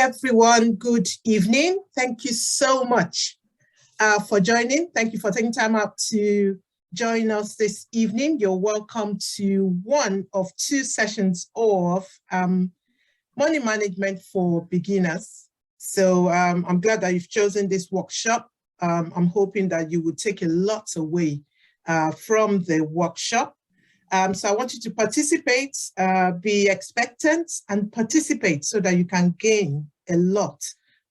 everyone. Good evening. Thank you so much for joining. Thank you for taking time out to join us this evening. You're welcome to one of two sessions of money management for beginners. So I'm glad that you've chosen this workshop. I'm hoping that you will take a lot away from the workshop. So I want you to participate, be expectant and participate so that you can gain a lot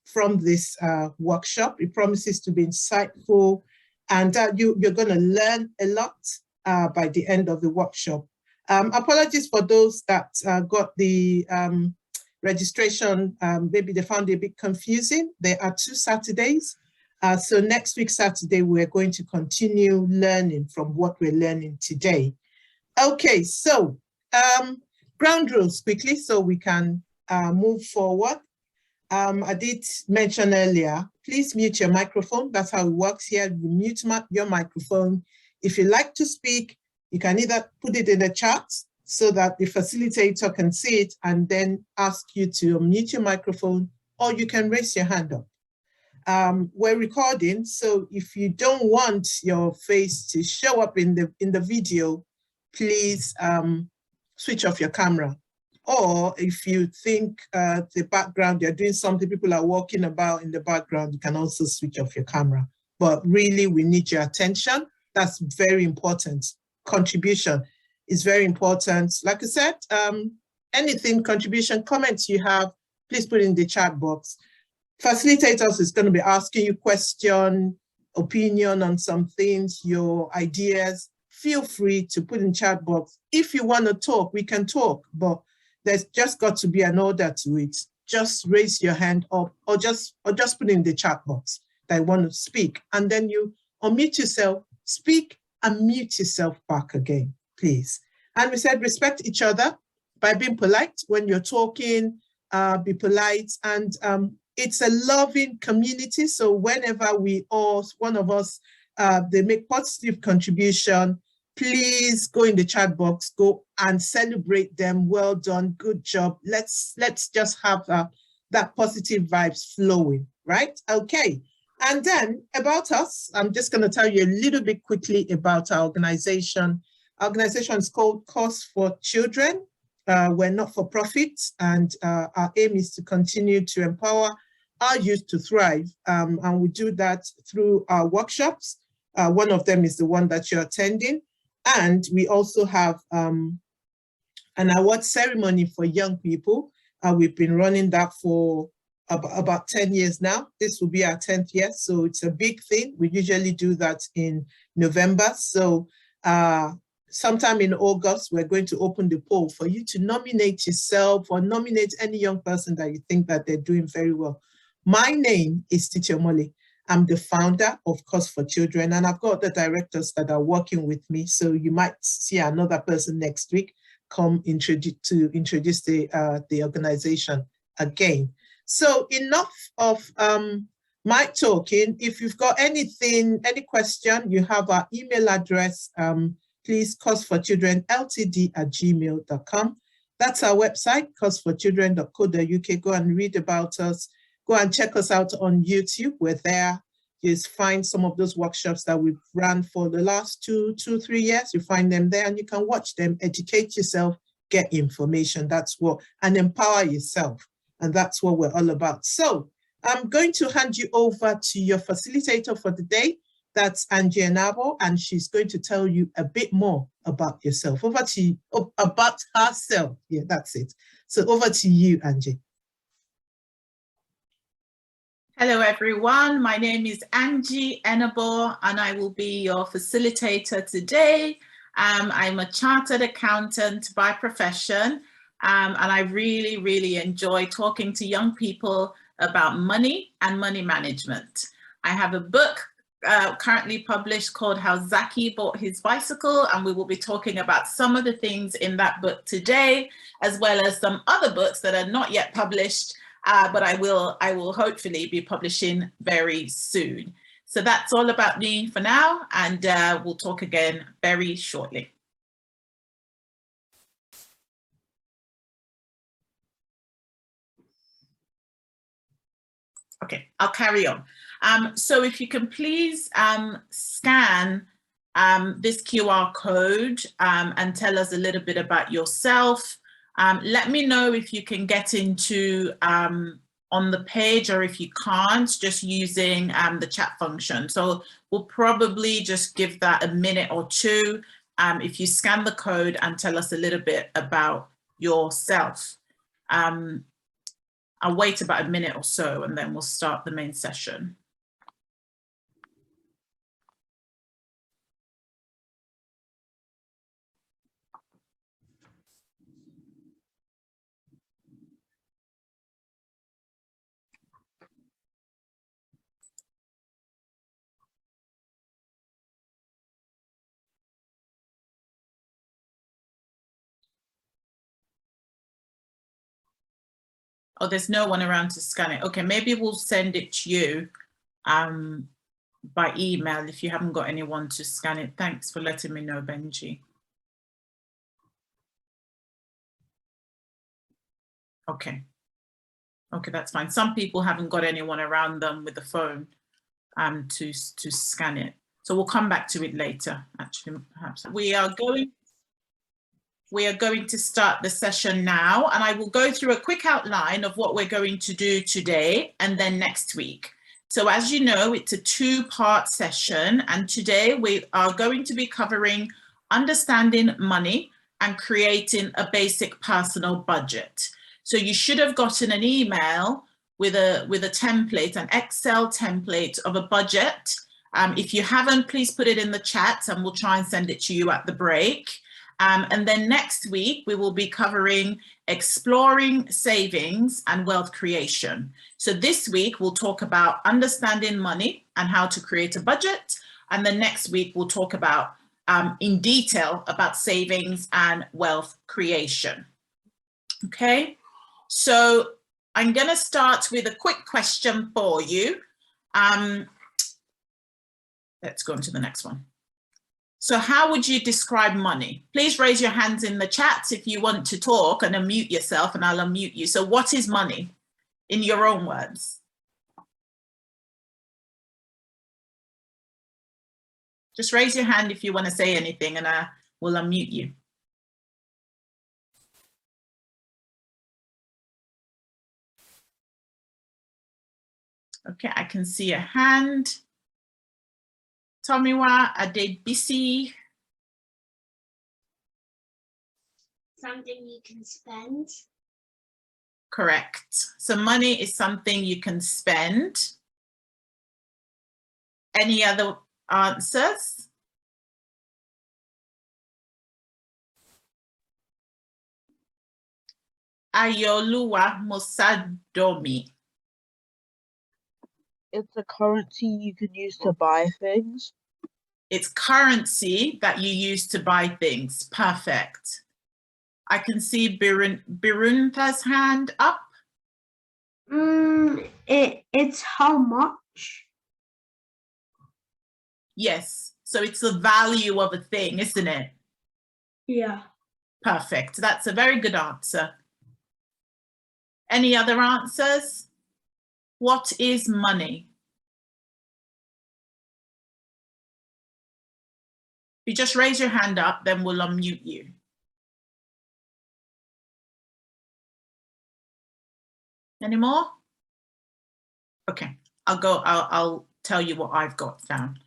from this workshop. It promises to be insightful and you're going to learn a lot by the end of the workshop. Apologies for those that got the registration, maybe they found it a bit confusing. There are 2 Saturdays. So next week, Saturday, we're going to continue learning from what we're learning today. Okay, so ground rules quickly so we can move forward. I did mention earlier, please mute your microphone. That's how it works here. You mute your microphone. If you like to speak, you can either put it in the chat so that the facilitator can see it and then ask you to mute your microphone, or you can raise your hand up. We're recording, so if you don't want your face to show up in the video, please switch off your camera. Or if you think the background, you're doing something, people are walking about in the background, you can also switch off your camera. But really, we need your attention. That's very important. Contribution is very important. Like I said, anything, contribution, comments you have, please put in the chat box. Facilitators is going to be asking you question, opinion on some things, your ideas. Feel free to put in chat box. If you want to talk, we can talk, but there's just got to be an order to it. Just raise your hand up or just put in the chat box that you want to speak. And then you unmute yourself, speak and mute yourself back again, please. And we said respect each other by being polite when you're talking, be polite. And it's a loving community. So whenever one of us, they make positive contribution, please go in the chat box, go and celebrate them. Well done, good job. Let's just have that positive vibes flowing, right? Okay. And then about us, I'm just going to tell you a little bit quickly about our organization. Our organization is called Cause for Children. We're not for profit, and our aim is to continue to empower our youth to thrive. And we do that through our workshops. One of them is the one that you're attending. And we also have an award ceremony for young people. We've been running that for about 10 years now. This will be our 10th year, so it's a big thing. We usually do that in November. So sometime in August, we're going to open the poll for you to nominate yourself or nominate any young person that you think that they're doing very well. My name is Titi Omole. I'm the founder of Cause for Children, and I've got the directors that are working with me. So you might see another person next week come introduce the organization again. So enough of my talking. If you've got anything, any question, you have our email address, please causeforchildrenltd@gmail.com. That's our website, causeforchildren.co.uk. Go and read about us. Go and check us out on YouTube. We're there. You find some of those workshops that we've run for the last 3 years. You find them there and you can watch them, educate yourself, get information. That's what, and empower yourself. And that's what we're all about. So I'm going to hand you over to your facilitator for the day. That's Angie Enabo, and she's going to tell you a bit more about yourself. Over to you, about herself. Yeah, that's it. So over to you, Angie. Hello, everyone. My name is Angie Enabo, and I will be your facilitator today. I'm a chartered accountant by profession, and I really, really enjoy talking to young people about money and money management. I have a book currently published called How Zaki Bought His Bicycle, and we will be talking about some of the things in that book today, as well as some other books that are not yet published, but I will hopefully be publishing very soon. So that's all about me for now, and we'll talk again very shortly. Okay, I'll carry on. So if you can please scan this QR code and tell us a little bit about yourself. Let me know if you can get into on the page, or if you can't, just using the chat function. So we'll probably just give that a minute or two if you scan the code and tell us a little bit about yourself. I'll wait about a minute or so and then we'll start the main session. Oh, there's no one around to scan it. Okay, maybe we'll send it to you by email if you haven't got anyone to scan it. Thanks for letting me know, Benji. Okay. Okay, that's fine. Some people haven't got anyone around them with the phone to scan it. So we'll come back to it later, actually, perhaps. We are going to start the session now, and I will go through a quick outline of what we're going to do today and then next week. So as you know, it's a two-part session, and today we are going to be covering understanding money and creating a basic personal budget. So you should have gotten an email with a template, an Excel template of a budget. If you haven't, please put it in the chat and we'll try and send it to you at the break. And then next week, we will be covering exploring savings and wealth creation. So this week, we'll talk about understanding money and how to create a budget. And then next week, we'll talk about in detail about savings and wealth creation. Okay, so I'm going to start with a quick question for you. Let's go on to the next one. So how would you describe money? Please raise your hands in the chat if you want to talk, and unmute yourself and I'll unmute you. So what is money in your own words? Just raise your hand if you want to say anything and I will unmute you. Okay, I can see a hand. Tomiwa Adebisi. Something you can spend. Correct. So money is something you can spend. Any other answers? Ayoluwa Musadomi. It's a currency you can use to buy things. It's currency that you use to buy things. Perfect. I can see Birunta's hand up. It's how much? Yes. So it's the value of a thing, isn't it? Yeah. Perfect. That's a very good answer. Any other answers? What is money? If you just raise your hand up, then we'll unmute you. Any more? Okay, I'll tell you what I've got down.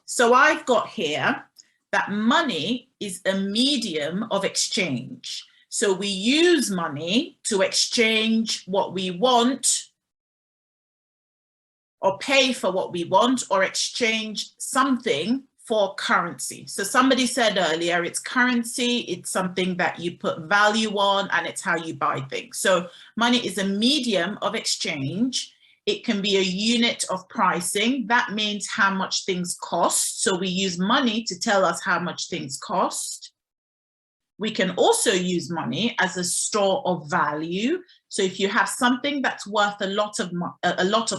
So I've got here that money is a medium of exchange. So we use money to exchange what we want, or pay for what we want, or exchange something for currency. So somebody said earlier, it's currency, it's something that you put value on, and it's how you buy things. So money is a medium of exchange. It can be a unit of pricing. That means how much things cost. So we use money to tell us how much things cost. We can also use money as a store of value. So if you have something that's worth a lot of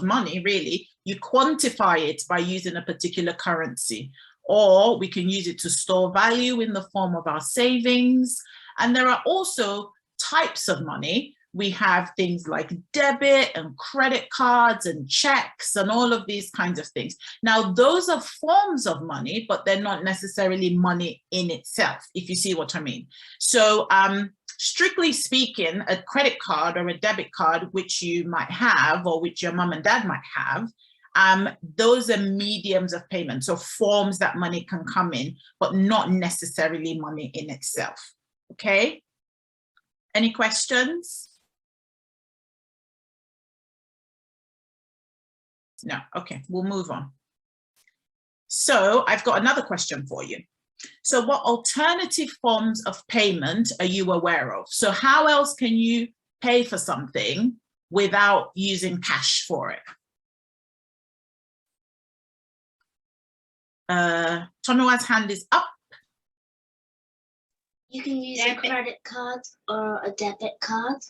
money, really, you quantify it by using a particular currency. Or we can use it to store value in the form of our savings. And there are also types of money. We have things like debit and credit cards and checks and all of these kinds of things. Now, those are forms of money, but they're not necessarily money in itself, if you see what I mean. So strictly speaking, a credit card or a debit card, which you might have or which your mum and dad might have, those are mediums of payment, so forms that money can come in, but not necessarily money in itself. Okay? Any questions? No, okay, we'll move on. So I've got another question for you. So what alternative forms of payment are you aware of? So how else can you pay for something without using cash for it? Tonua's hand is up. You can use a credit card or a debit card.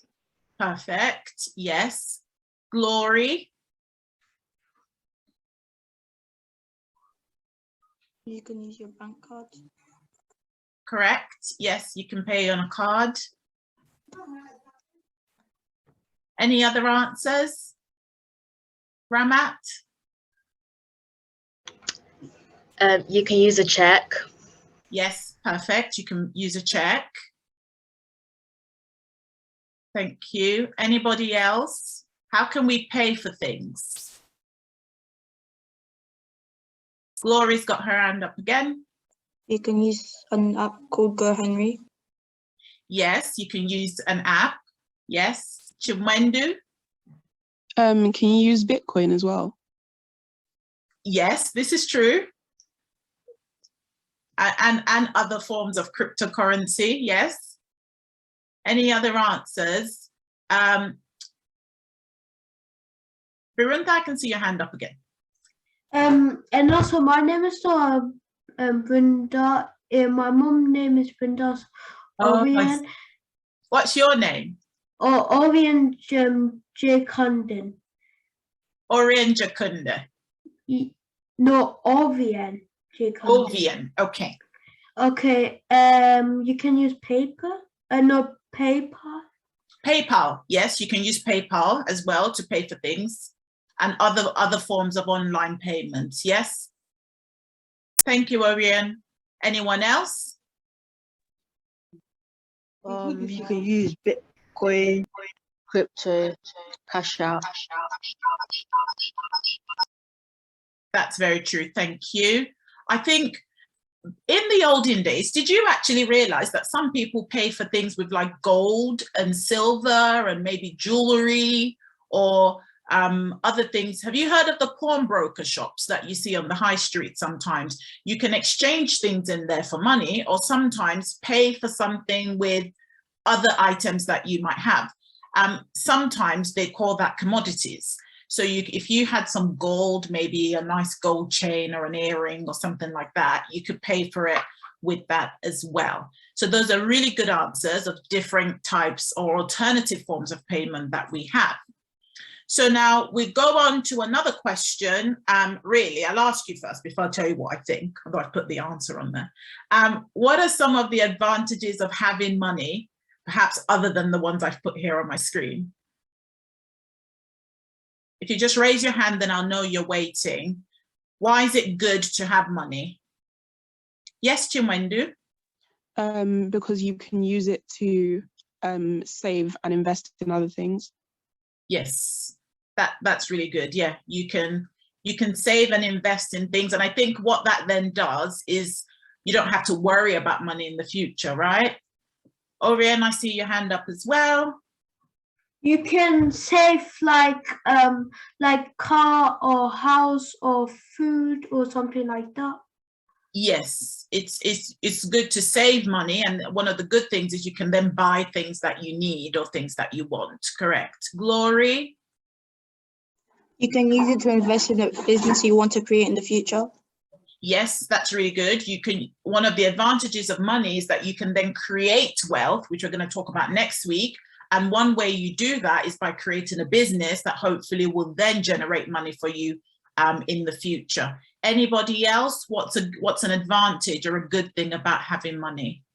Perfect, yes. Glory? You can use your bank card. Correct, yes, you can pay on a card. Any other answers? Ramat? You can use a check. Yes, perfect. You can use a check. Thank you. Anybody else? How can we pay for things? Glory's got her hand up again. You can use an app called Go Henry. Yes, you can use an app. Yes. Chimwendu? Can you use Bitcoin as well? Yes, this is true. And other forms of cryptocurrency, yes. Any other answers? Birunta, I can see your hand up again. And also my name is Brenda. My mum's name is Brenda. Orion. What's your name? Orion J. Condon. Orion Jakunda. No, Orion J. Condon. Ovian, okay. Okay. You can use paper. No, PayPal. PayPal, yes, you can use PayPal as well to pay for things, and other forms of online payments, yes. Thank you, Orion. Anyone else? You can use Bitcoin, crypto, cash out. That's very true, thank you. I think in the olden days, did you actually realize that some people pay for things with like gold and silver and maybe jewelry or other things? Have you heard of the pawnbroker shops that you see on the high street sometimes? You can exchange things in there for money or sometimes pay for something with other items that you might have. Sometimes they call that commodities. So if you had some gold, maybe a nice gold chain or an earring or something like that, you could pay for it with that as well. So those are really good answers of different types or alternative forms of payment that we have. So now we go on to another question. Really, I'll ask you first before I tell you what I think, although I put the answer on there. What are some of the advantages of having money, perhaps other than the ones I've put here on my screen? If you just raise your hand, then I'll know you're waiting. Why is it good to have money? Yes, Chimwendu? Because you can use it to save and invest in other things. Yes, that's really good. Yeah, you can save and invest in things. And I think what that then does is you don't have to worry about money in the future, right? Orion, I see your hand up as well. You can save like car or house or food or something like that. Yes, it's good to save money, and one of the good things is you can then buy things that you need or things that you want. Correct. Glory? You can use it to invest in a business you want to create in the future. Yes, that's really good. One of the advantages of money is that you can then create wealth, which we're going to talk about next week. And one way you do that is by creating a business that hopefully will then generate money for you in the future. Anybody else? What's an advantage or a good thing about having money?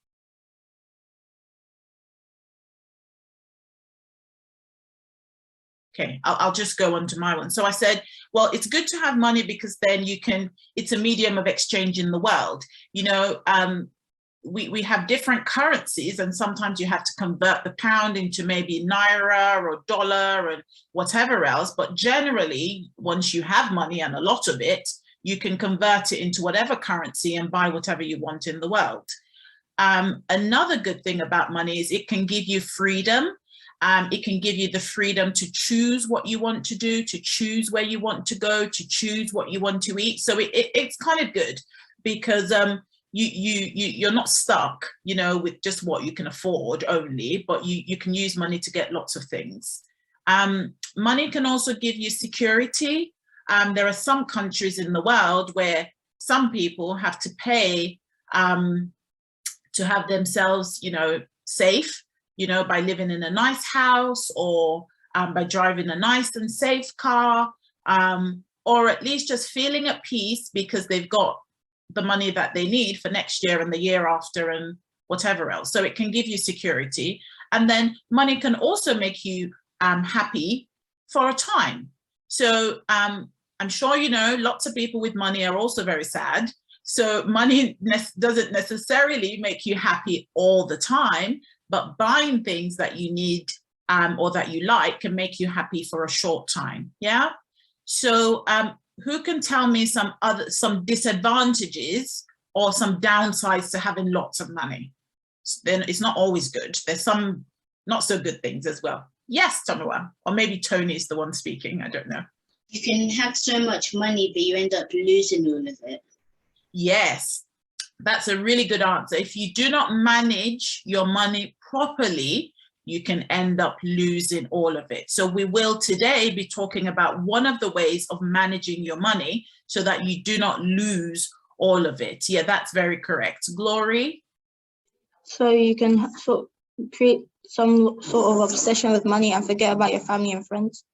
Okay, I'll just go on to my one. So I said, well, it's good to have money because then it's a medium of exchange in the world. You know, we have different currencies, and sometimes you have to convert the pound into maybe naira or dollar and whatever else. But generally, once you have money and a lot of it, you can convert it into whatever currency and buy whatever you want in the world. Another good thing about money is it can give you freedom. It can give you the freedom to choose what you want to do, to choose where you want to go, to choose what you want to eat. So it's kind of good because you're not stuck, you know, with just what you can afford only, but you can use money to get lots of things. Money can also give you security. There are some countries in the world where some people have to pay to have themselves, you know, safe, you know, by living in a nice house or by driving a nice and safe car, or at least just feeling at peace because they've got the money that they need for next year and the year after and whatever else. So it can give you security. And then money can also make you happy for a time. So I'm sure, you know, lots of people with money are also very sad. So money doesn't necessarily make you happy all the time, but buying things that you need or that you like can make you happy for a short time. Yeah. So who can tell me some disadvantages or some downsides to having lots of money? Then it's not always good. There's some not so good things as well. Yes, Tomiwa, or maybe Tony's the one speaking. I don't know. You can have so much money, but you end up losing all of it. Yes, that's a really good answer. If you do not manage your money properly, you can end up losing all of it. So we will today be talking about one of the ways of managing your money so that you do not lose all of it. Yeah, that's very correct. Glory? So you can sort of create some sort of obsession with money and forget about your family and friends.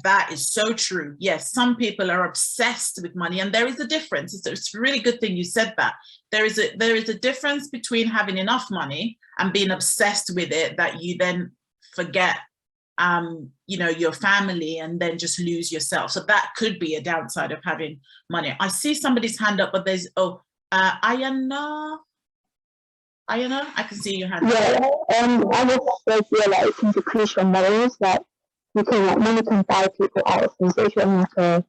That is so true. Yes, some people are obsessed with money, and there is a difference. It's a really good thing you said that. There is a difference between having enough money and being obsessed with it, that you then forget, you know, your family and then just lose yourself. So that could be a downside of having money. I see somebody's hand up, but there's Ayana, I can see your hand up. Yeah, I just feel like it can decrease your morals, that you can, like, money can buy people out of things. If you're like a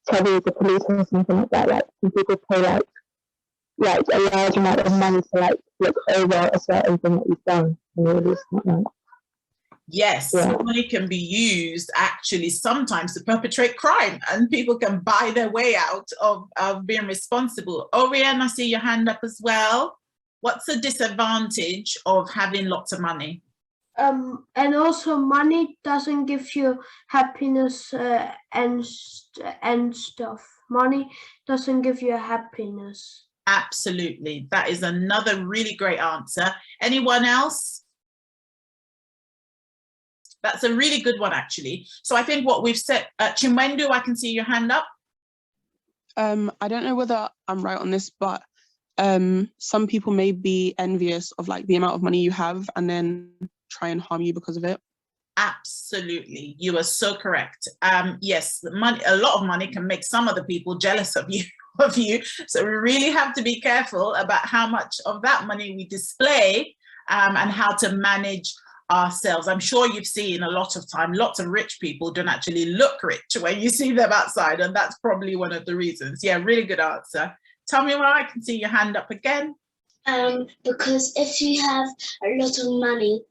tell the police or something like that, like some people pay like a large amount of money to like look over a certain thing that you've done. It's not like, yes, yeah. Money can be used actually sometimes to perpetrate crime, and people can buy their way out of being responsible. Oriane, I see your hand up as well. What's the disadvantage of having lots of money? And also money doesn't give you happiness and stuff. Money doesn't give you happiness. Absolutely. That is another really great answer. Anyone else? That's a really good one, actually. So I think what we've said, Chimwendu, I can see your hand up. I don't know whether I'm right on this, but some people may be envious of like the amount of money you have and then try and harm you because of it. Absolutely, you are so correct. Yes, money, a lot of money can make some other people jealous of you. So we really have to be careful about how much of that money we display and how to manage ourselves. I'm sure you've seen a lot of time, lots of rich people don't actually look rich when you see them outside, and that's probably one of the reasons. Yeah, really good answer. Tell me why. I can see your hand up again. Because if you have a lot of money,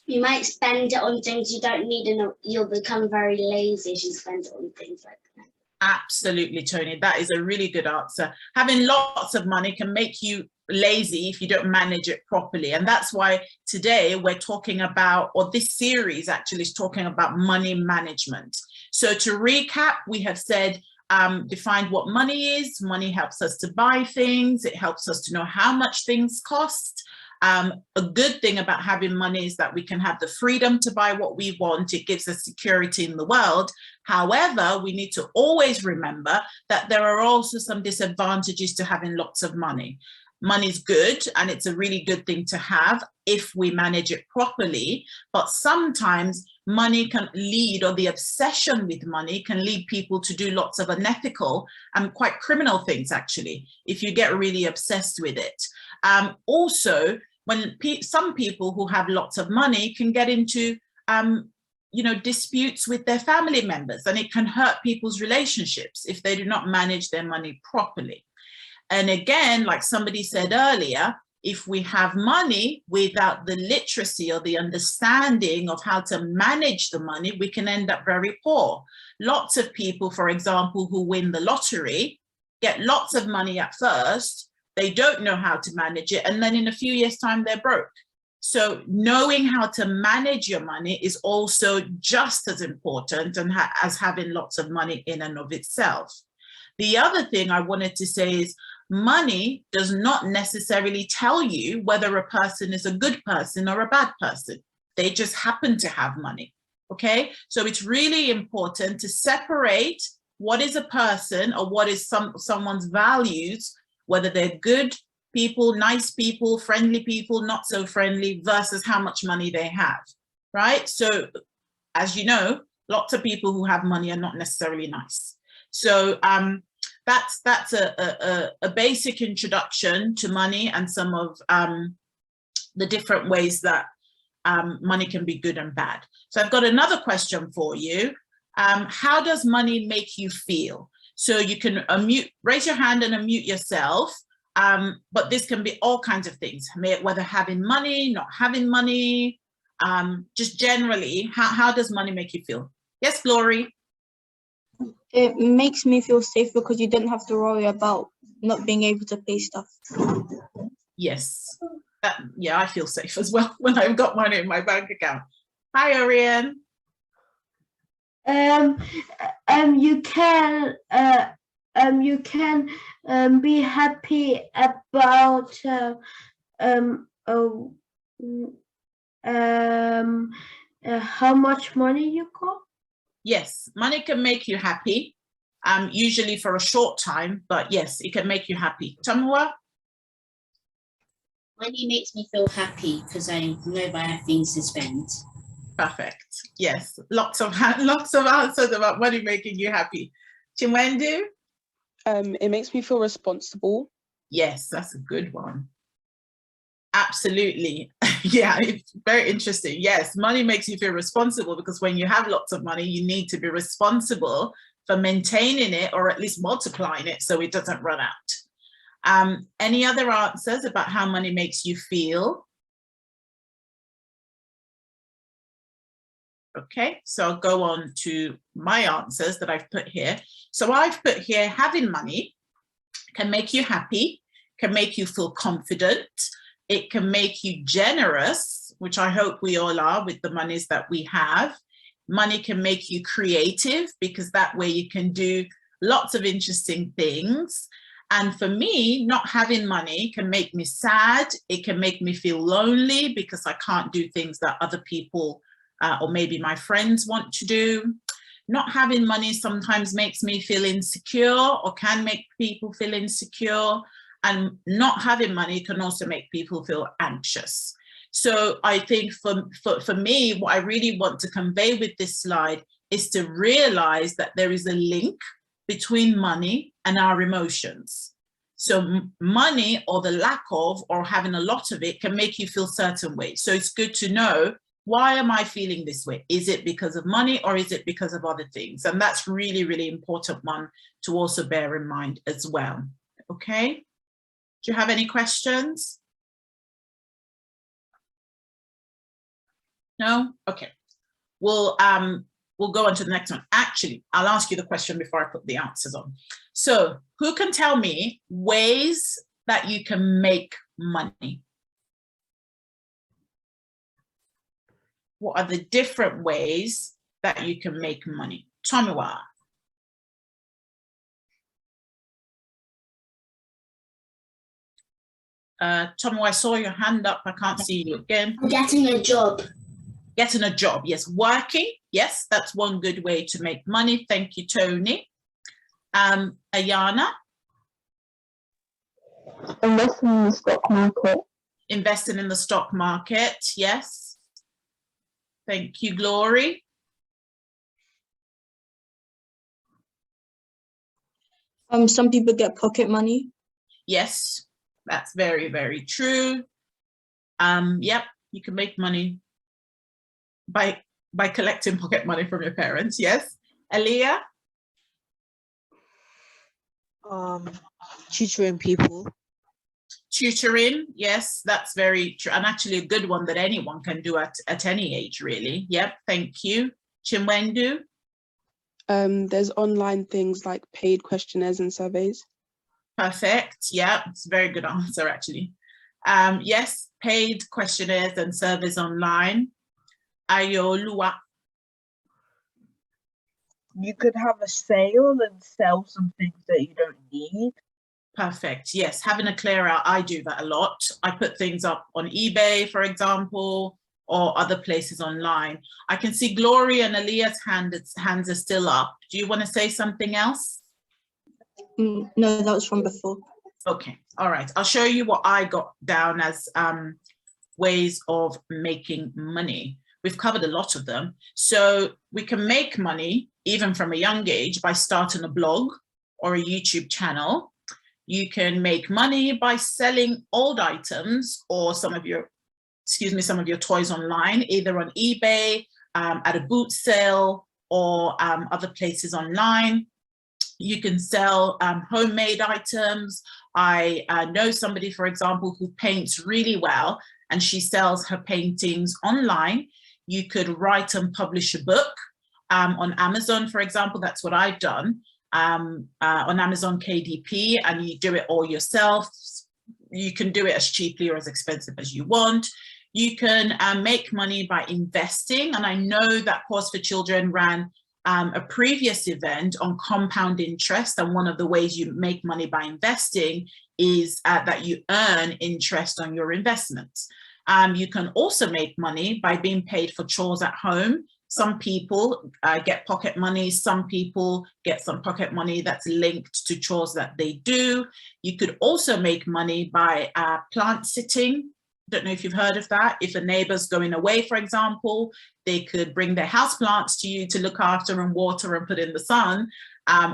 you might spend it on things you don't need, and you'll become very lazy if you spend it on things like that. Absolutely, Tony. That is a really good answer. Having lots of money can make you lazy if you don't manage it properly. And that's why today we're talking about, or this series actually is talking about money management. So to recap, we have said, defined what money is. Money helps us to buy things. It helps us to know how much things cost. A good thing about having money is that we can have the freedom to buy what we want. It gives us security in the world. However, we need to always remember that there are also some disadvantages to having lots of money. Money is good, and it's a really good thing to have if we manage it properly. But sometimes money can lead, or the obsession with money can lead people to do lots of unethical and quite criminal things, actually, if you get really obsessed with it. Also, when some people who have lots of money can get into disputes with their family members, and it can hurt people's relationships if they do not manage their money properly. And again, like somebody said earlier, if we have money without the literacy or the understanding of how to manage the money, we can end up very poor. Lots of people, for example, who win the lottery, get lots of money at first, they don't know how to manage it, and then in a few years' time, they're broke. So knowing how to manage your money is also just as important as having lots of money in and of itself. The other thing I wanted to say is money does not necessarily tell you whether a person is a good person or a bad person. They just happen to have money, okay? So it's really important to separate what is a person or what is someone's values, whether they're good people, nice people, friendly people, not so friendly, versus how much money they have, right? So as you know, lots of people who have money are not necessarily nice. So that's a basic introduction to money and some of the different ways that money can be good and bad. So I've got another question for you. How does money make you feel? So you can raise your hand and unmute yourself. But this can be all kinds of things, whether having money, not having money, just generally, how does money make you feel? Yes, Glory? It makes me feel safe because you don't have to worry about not being able to pay stuff. Yes, yeah, I feel safe as well when I've got money in my bank account. Hi, Orion. You can be happy about how much money you got. Yes, money can make you happy, usually for a short time, but yes, it can make you happy. Tamua? Money makes me feel happy because I know I have things to spend. Perfect. Yes, lots of answers about money making you happy. Chimwendu? It makes me feel responsible. Yes, that's a good one. Absolutely. Yeah, it's very interesting. Yes, money makes you feel responsible because when you have lots of money, you need to be responsible for maintaining it or at least multiplying it so it doesn't run out. Any other answers about how money makes you feel? Okay, so I'll go on to my answers that I've put here. So I've put here, having money can make you happy, can make you feel confident. It can make you generous, which I hope we all are with the monies that we have. Money can make you creative because that way you can do lots of interesting things. And for me, not having money can make me sad. It can make me feel lonely because I can't do things that other people or maybe my friends want to do. Not having money sometimes makes me feel insecure or can make people feel insecure. And not having money can also make people feel anxious. So I think for me, what I really want to convey with this slide is to realize that there is a link between money and our emotions. So money or the lack of or having a lot of it can make you feel certain ways. So it's good to know, why am I feeling this way? Is it because of money or is it because of other things? And that's really, really important one to also bear in mind as well. Okay. Do you have any questions? No? Okay. We'll go on to the next one. Actually, I'll ask you the question before I put the answers on. So who can tell me ways that you can make money? What are the different ways that you can make money? Tomiwa. Tomiwa, I saw your hand up. I can't see you again. Getting a job. Getting a job, yes. Working, yes, that's one good way to make money. Thank you, Tony. Ayana? Investing in the stock market. Investing in the stock market, yes. Thank you, Glory. Some people get pocket money. Yes, that's very, very true. Yep, you can make money by collecting pocket money from your parents. Yes, Aaliyah. Tutoring people. Tutoring, yes, that's very true, and actually a good one that anyone can do at any age, really. Yep, thank you. Chimwendu. There's online things like paid questionnaires and surveys. Perfect. Yeah, it's a very good answer, actually. Yes, paid questionnaires and surveys online. Ayolua. You could have a sale and sell some things that you don't need. Perfect. Yes, having a clear out, I do that a lot. I put things up on eBay, for example, or other places online. I can see Glory and Aaliyah's hands are still up. Do you want to say something else? No, that was from before. Okay, all right. I'll show you what I got down as ways of making money. We've covered a lot of them. So we can make money even from a young age by starting a blog or a YouTube channel. You can make money by selling old items or some of your toys online, either on eBay, at a boot sale, or other places online. You can sell homemade items. I know somebody, for example, who paints really well, and she sells her paintings online. You could write and publish a book on Amazon, for example. That's what I've done on Amazon KDP, and you do it all yourself. You can do it as cheaply or as expensive as you want. You can make money by investing, and I know that Pause for Children ran a previous event on compound interest, and one of the ways you make money by investing is that you earn interest on your investments. You can also make money by being paid for chores at home. Some people get pocket money, some people get some pocket money that's linked to chores that they do. You could also make money by plant sitting. Don't know if you've heard of that. If a neighbor's going away, for example, they could bring their house plants to you to look after and water and put in the sun,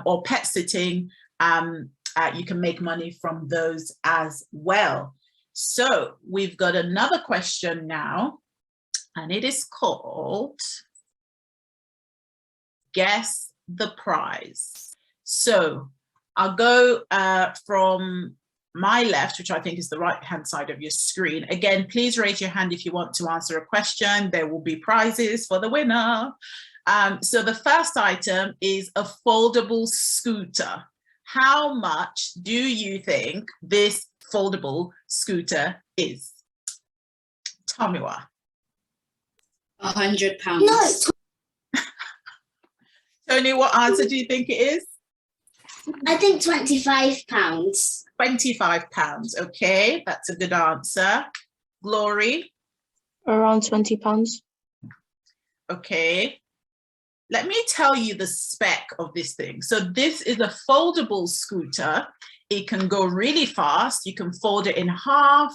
or pet sitting. You can make money from those as well. So we've got another question now, and it is called Guess the Prize. So I'll go from my left, which I think is the right-hand side of your screen. Again, please raise your hand if you want to answer a question. There will be prizes for the winner. So the first item is a foldable scooter. How much do you think this foldable scooter is? Tomiwa. £100. No, Tony, what answer do you think it is? I think £25. £25. Okay, that's a good answer. Glory. Around £20. Okay. Let me tell you the spec of this thing. So this is a foldable scooter. It can go really fast. You can fold it in half,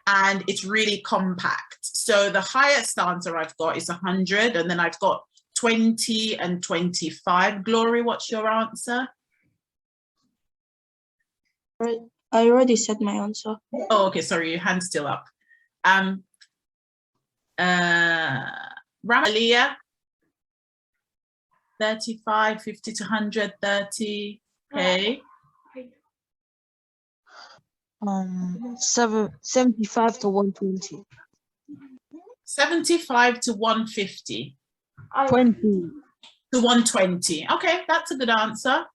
and it's really compact. So the highest answer I've got is 100, and then I've got 20 and 25. Glory, what's your answer? I already said my answer. Oh, okay, sorry, your hand's still up. Ramalia, 35, 50 to 100, 30. Okay. 75 to 120. 75 to 150. 20. To 120. Okay, that's a good answer.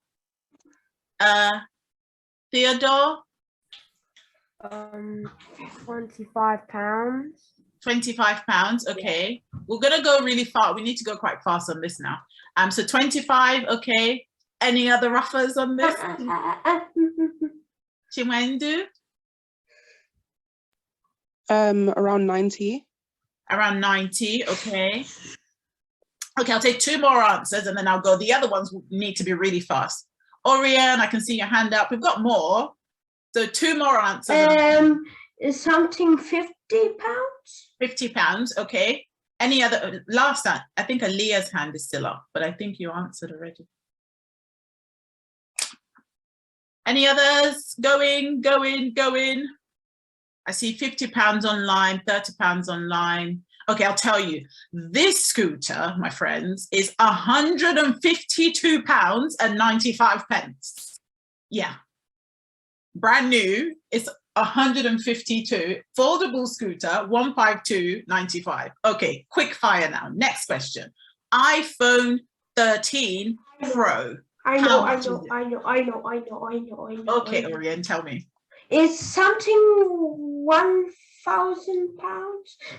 Theodore? £25. £25, okay. We're gonna go really far. We need to go quite fast on this now. So 25, okay. Any other ruffers on this? Chimwendu? Around 90. Around 90, okay. Okay, I'll take two more answers and then I'll go. The other ones need to be really fast. Oriane, I can see your hand up. We've got more. So two more answers. Is something £50? £50, okay. Any other, last time, I think Aaliyah's hand is still up, but I think you answered already. Any others? Going. I see £50 online, £30 online. Okay, I'll tell you, this scooter, my friends, is £152.95. Yeah, brand new, it's 152, foldable scooter, 152.95. Okay, quick fire now. Next question. iPhone 13 Pro. I know. Okay, Orion, tell me. It's something £1,000,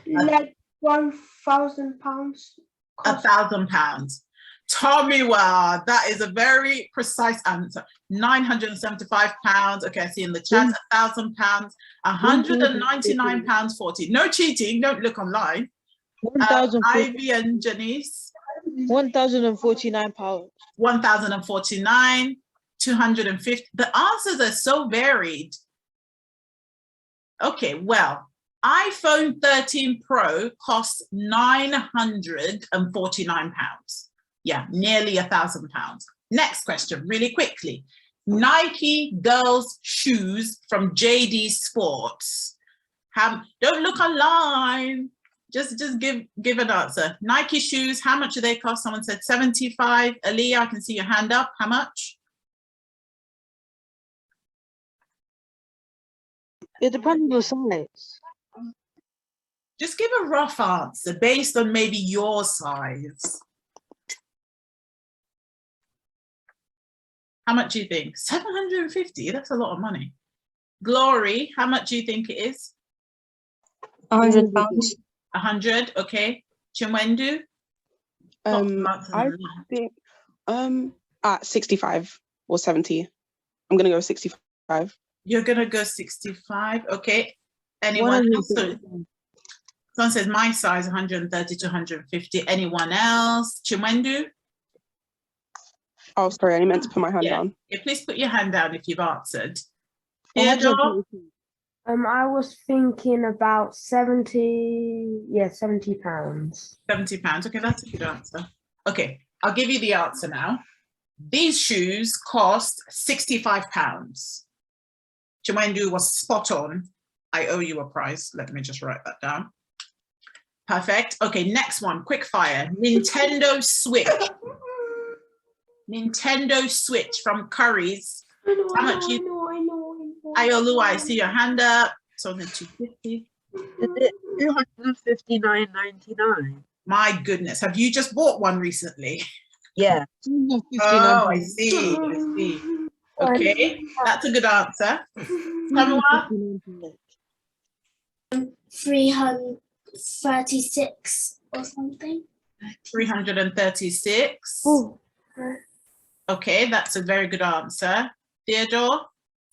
like £1,000. £1,000. Tomiwa, that is a very precise answer. £975. Okay, I see in the chat, £1,000, £199.40. No cheating, don't look online. Ivy and Janice. £1,049. 1,049, 250. The answers are so varied. Okay, well, iPhone 13 Pro costs £949. Yeah, nearly £1,000. Next question, really quickly. Nike girls shoes from JD Sports. Don't look online. Just give an answer. Nike shoes, how much do they cost? Someone said 75. Aaliyah, I can see your hand up. How much? It depends on the size. Just give a rough answer based on maybe your size. How much do you think? 750, that's a lot of money. Glory, how much do you think it is? £100. 100, okay. Chimwendu? I think at 65 or 70. I'm gonna go 65. You're gonna go 65, okay. Anyone else? Someone says my size 130 to 150. Anyone else? Chimwendu? Oh, sorry, I meant to put my hand down. Yeah, please put your hand down if you've answered. Theodore? I was thinking about 70, yeah, £70. £70, okay, that's a good answer. Okay, I'll give you the answer now. These shoes cost £65. Chimwendu was spot on. I owe you a prize. Let me just write that down. Perfect. Okay, next one, quick fire. Nintendo Switch. Nintendo Switch from Curry's. How much you? I know. Ayolu, I see your hand up. So the 250. Is it £259.99? My goodness, have you just bought one recently? Yeah. Oh, I see. Okay, that's a good answer. Tamwa? 336 or something. 336. Oh. Okay, that's a very good answer. Theodore?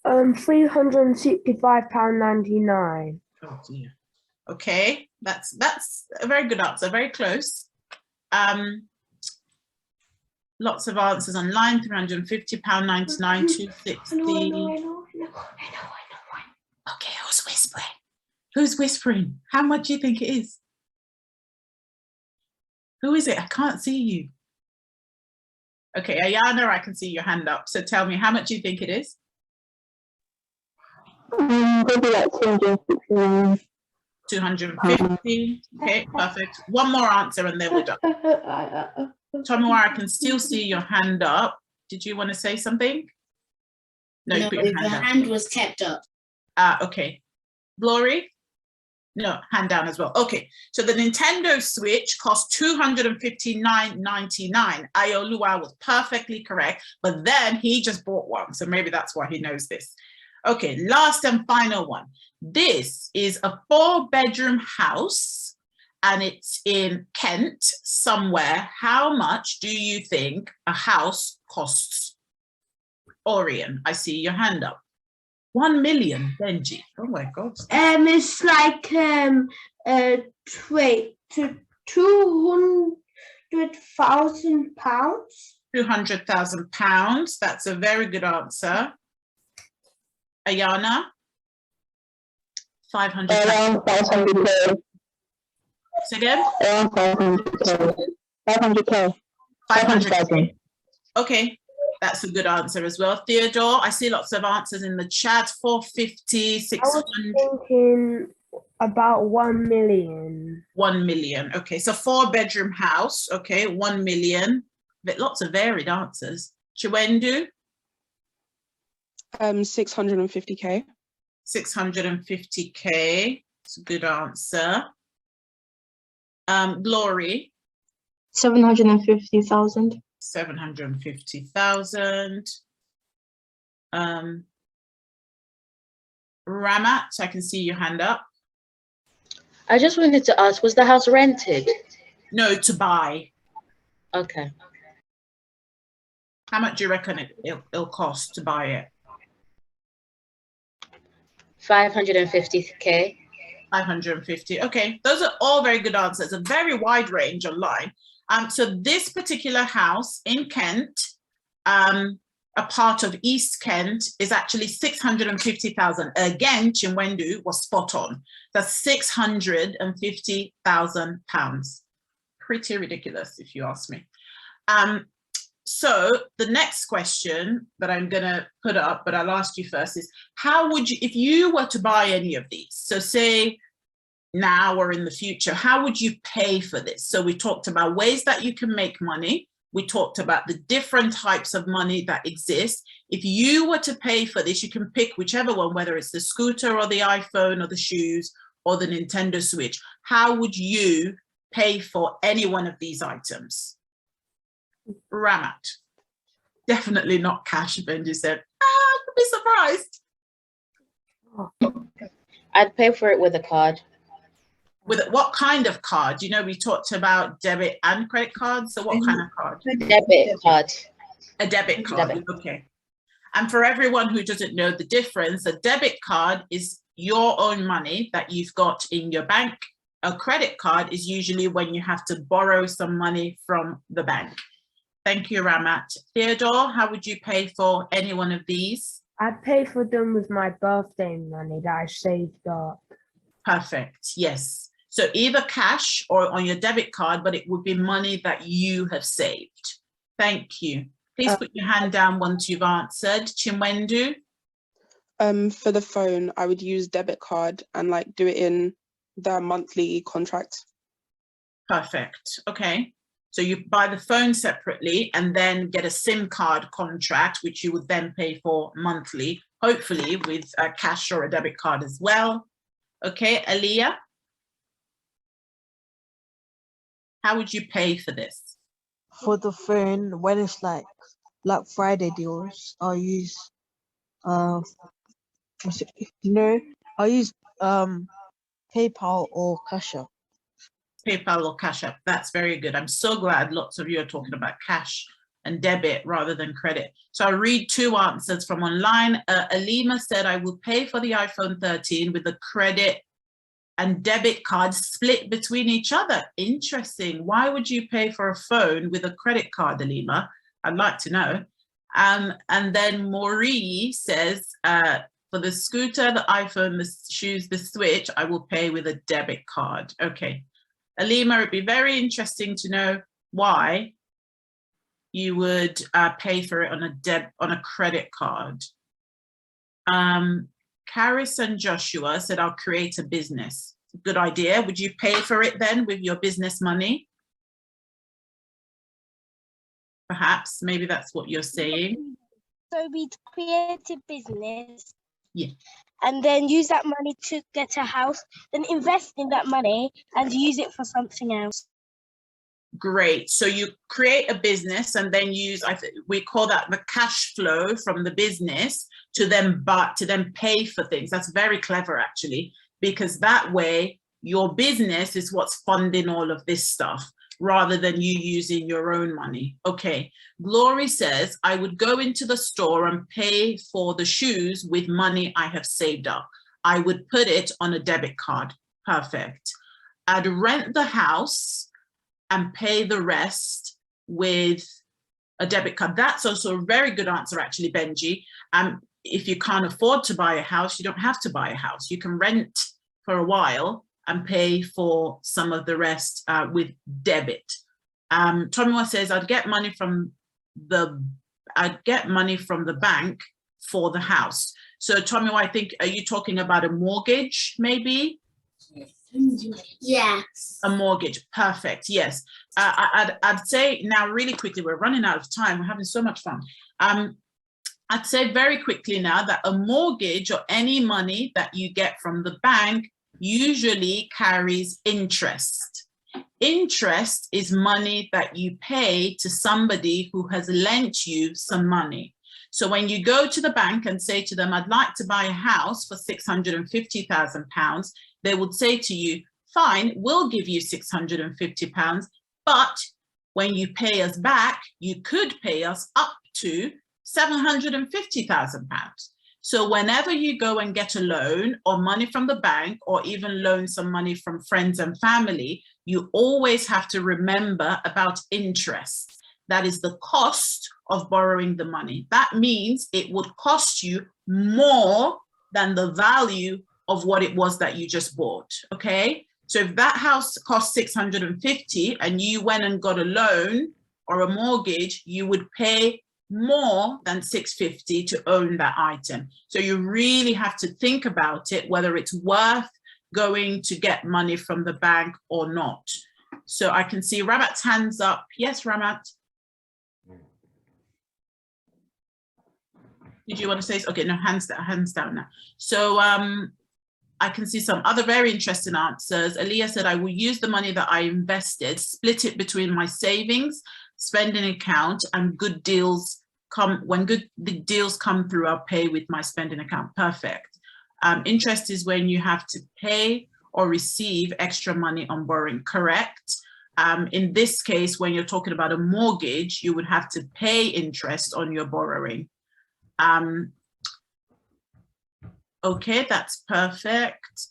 £365.99. Oh dear. Okay, that's a very good answer, very close. Lots of answers online, £350.99, 260. I know. Okay, who's whispering? Who's whispering? How much do you think it is? Who is it? I can't see you. Okay, Ayana, I can see your hand up. So tell me, how much do you think it is? Maybe like 269. 250. Okay, perfect. One more answer and then we're done. Tomoa, I can still see your hand up. Did you want to say something? No, you put your hand the up. hand was kept up. Okay. Glory? No, hand down as well. Okay, so the Nintendo Switch cost $259.99. Ayoluwa was perfectly correct, but then he just bought one, so maybe that's why he knows this. Okay, last and final one. This is a 4-bedroom house and it's in Kent somewhere. How much do you think a house costs? Orion, I see your hand up. 1 million, Benji. Oh my God. It's like £200,000. £200,000. That's a very good answer. Ayana? 500,000. Say again? Around 500K. 500K. 500,000. Okay, that's a good answer as well. Theodore, I see lots of answers in the chat. 450, 600. Thinking about 1 million. 1 million. Okay, so 4-bedroom house. Okay, 1 million. But lots of varied answers. Chiwendu? 650K. 650K. It's a good answer. Glory? 750,000. 750,000. Ramat, I can see your hand up. I just wanted to ask, was the house rented? No, to buy. Okay. How much do you reckon it'll cost to buy it? 550K. 550. Okay, those are all very good answers. A very wide range online. So this particular house in Kent, a part of East Kent, is actually 650,000. Again, Chinwendu was spot on. That's 650,000 pounds. Pretty ridiculous, if you ask me. So the next question that I'm going to put up, but I'll ask you first, is how would you, if you were to buy any of these, so say now or in the future, how would you pay for this? So we talked about ways that you can make money. We talked about the different types of money that exist. If you were to pay for this, you can pick whichever one, whether it's the scooter or the iPhone or the shoes or the Nintendo Switch. How would you pay for any one of these items? Ramat? Definitely not cash, Benji said. I'd be surprised. I'd pay for it with a card. With what kind of card? You know, we talked about debit and credit cards. So what kind of card? Debit card. A debit card. Debit. Okay. And for everyone who doesn't know the difference, a debit card is your own money that you've got in your bank. A credit card is usually when you have to borrow some money from the bank. Thank you, Ramat. Theodore, how would you pay for any one of these? I'd pay for them with my birthday money that I saved up. Perfect. Yes. So either cash or on your debit card, but it would be money that you have saved. Thank you. Please put your hand down once you've answered. Chinwendu? For the phone, I would use debit card and like do it in the monthly contract. Perfect. Okay. So you buy the phone separately and then get a SIM card contract, which you would then pay for monthly, hopefully with a cash or a debit card as well. Okay, Aliyah? How would you pay for this? For the phone, when it's like Black Friday deals, I'll use I'll use PayPal or Cash App. PayPal or Cash App. That's very good. I'm so glad lots of you are talking about cash and debit rather than credit. So I'll read two answers from online. Alima said, I will pay for the iPhone 13 with a credit and debit card split between each other. Interesting. Why would you pay for a phone with a credit card, Alima? I'd like to know. And then Maureen says, for the scooter, the iPhone, the shoes, the Switch, I will pay with a debit card. Okay. Alima, it'd be very interesting to know why you would pay for it on a credit card. Karis and Joshua said, I'll create a business. Good idea. Would you pay for it then with your business money? Perhaps, maybe that's what you're saying. So we'd create a business. Yeah. And then use that money to get a house, then invest in that money and use it for something else. Great. So you create a business and then use, we call that the cash flow from the business to then pay for things. That's very clever, actually, because that way your business is what's funding all of this stuff rather than you using your own money. Okay. Glory says, I would go into the store and pay for the shoes with money I have saved up. I would put it on a debit card. Perfect. I'd rent the house and pay the rest with a debit card. That's also a very good answer, actually, Benji. If you can't afford to buy a house, you don't have to buy a house. You can rent for a while and pay for some of the rest with debit. Tomiwa says, I'd get money from the bank for the house. So Tomiwa, I think, are you talking about a mortgage maybe? Yes. A mortgage, perfect, yes. I'd say now really quickly, we're running out of time, we're having so much fun. I'd say very quickly now that a mortgage or any money that you get from the bank usually carries interest. Interest is money that you pay to somebody who has lent you some money. So when you go to the bank and say to them, I'd like to buy a house for £650,000, they would say to you, fine, we'll give you £650, but when you pay us back, you could pay us up to £750,000. So whenever you go and get a loan or money from the bank, or even loan some money from friends and family, you always have to remember about interest. That is the cost of borrowing the money. That means it would cost you more than the value of what it was that you just bought, okay? So if that house cost 650 and you went and got a loan or a mortgage, you would pay more than 650 to own that item. So you really have to think about it, whether it's worth going to get money from the bank or not. So I can see Ramat's hands up. Yes, Ramat. Did you want to say, okay, no, hands down now. So I can see some other very interesting answers. Aaliyah said, I will use the money that I invested, split it between my savings, spending account, and good deals come. When good deals come through, I'll pay with my spending account. Perfect. Interest is when you have to pay or receive extra money on borrowing. Correct. In this case, when you're talking about a mortgage, you would have to pay interest on your borrowing. Okay, that's perfect.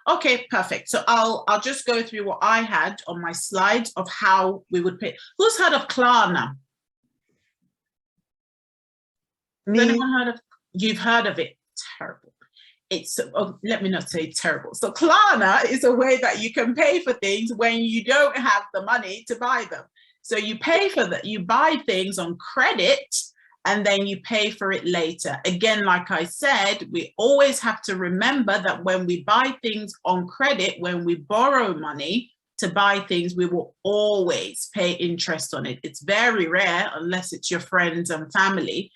Okay, perfect. So I'll just go through what I had on my slides of how we would pay. Who's heard of Klarna? Me. Has anyone heard of? You've heard of it? Terrible. It's, oh, let me not say terrible. So Klarna is a way that you can pay for things when you don't have the money to buy them. So you pay for that, you buy things on credit, and then you pay for it later. Again, like I said, we always have to remember that when we buy things on credit, when we borrow money to buy things, we will always pay interest on it. It's very rare, unless it's your friends and family,